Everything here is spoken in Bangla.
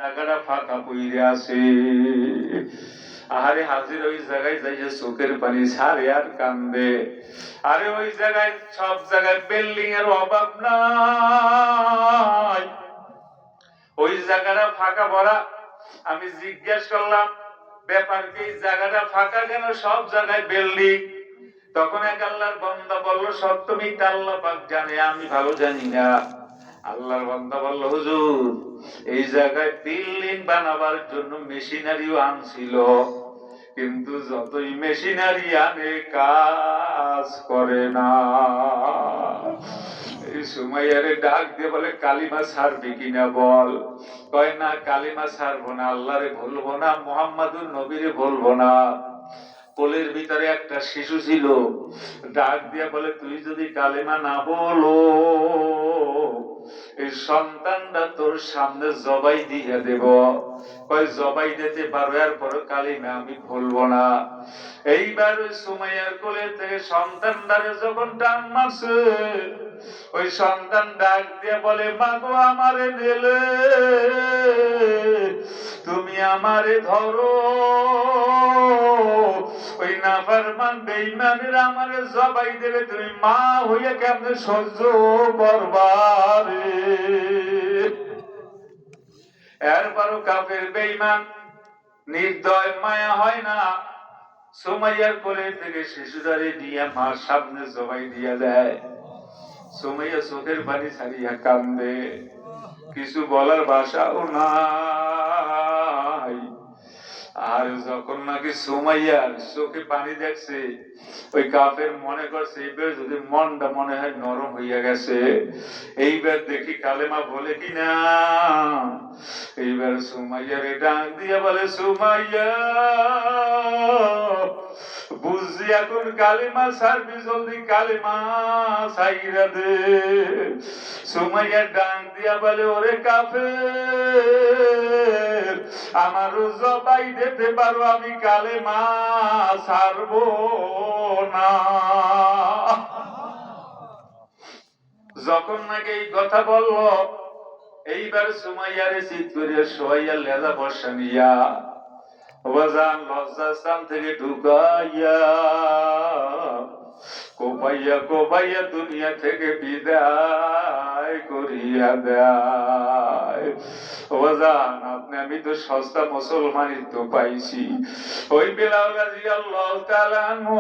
জায়গাটা ফাঁকা পইরে আছে। আরে হাজির ওই জায়গায় যাইয়ে চোখের পানি ছাড়ে আর কান্দে। আরে ওই জায়গায় সব জায়গায় বিল্ডিং এর অভাব নাই, ওই জায়গাটা ফাঁকা ভরা। আমি জিজ্ঞেস করলাম ব্যাপার কি, জায়গাটা ফাঁকা কেন, সব জায়গায় বিল্ডিং? তখন এক আল্লাহর বান্দা বলল সত্য মিথ্যা আল্লাহ পাক জানে, আমি ভালো জানি না। আল্লাহর বান্দা বলল হুজুর এই জায়গায় বিল্ডিং বানাবার জন্য মেশিনারিও আনছিল, কিন্তু যতই মেশিনারি আনে কাজ করে না। এই সুমাইয়ারে ডাক দিয়ে বলে কালিমা ছাড়বি কিনা বল। কয় না কালিমা ছাড়বো না, আল্লাহরে বলবো না, মুহাম্মাদুর নবীরে বলবো না। কোলের ভিতরে একটা শিশু ছিল, ডাক দিয়ে বলে তুই যদি কালিমা না বলো এই সন্তানটা তোর সামনে জবাই দিয়ে দেব। কয় জবাই দিতে পারো, এরপর কালিমা আমি বলবো না। এইবার ওই সুমাইয়ার কোলে থেকে সন্তানটারে যখন টান মারছে, ওই সন্তান ডাক দিয়ে বলে মা গো আমারে দিলে, তুমি আমারে ধরো, ওই নাফরমান বেঈমানের আমারে জবাই দেবে, তুমি মা হইয়া কেমনে সহ্য করবা রে। এরপরও কাফের বেঈমান নির্দয় মায়া হয় না, সুমাইয়ার কোলে থেকে শিশুটারে নিয়ে মার সামনে জবাই দিয়া দেয়। সুমাইয়া চোখের পানি ছাড়িয়া কান্দে, কিছু বলার ভাষাও নাই। আর যখন নাকি সুমাইয়ার চোখে পানি দেখছে, ওই কাফের মনে করছে এইবার যদি মনটা মনে হয় নরম হইয়া গেছে, এইবার দেখি কালেমা বলে কিনা। এইবার সুমাইয়ারে ডাক দিয়ে বলে সুমাইয়া বুঝছি এখন কালিমা ছাড়বি, জলদি কালিমা ছাইরা দে। সুমাইয়া ডাক দিয়া বলে ওরে কাফের, আমারও জবাই দিতে পারো, আমি কালিমা ছাড়বো না। যখন নাকি এই কথা বলল, এইবার সুমাইয়ারে চিৎ করিয়া শোয়াইয়া লেজা বর্ষা নিয়া ওয়াজান লজ্জাস্থান থেকে ঢুকাইয়া কোপাইয়া কোপাইয়া দুনিয়া থেকে বিদায় করিয়া দেয়। ওয়াজান আপনি আমি তো সস্তা মুসলমানই তো পাইছি। ওই বেলাল রাদিয়াল্লাহু তাআলা আনহু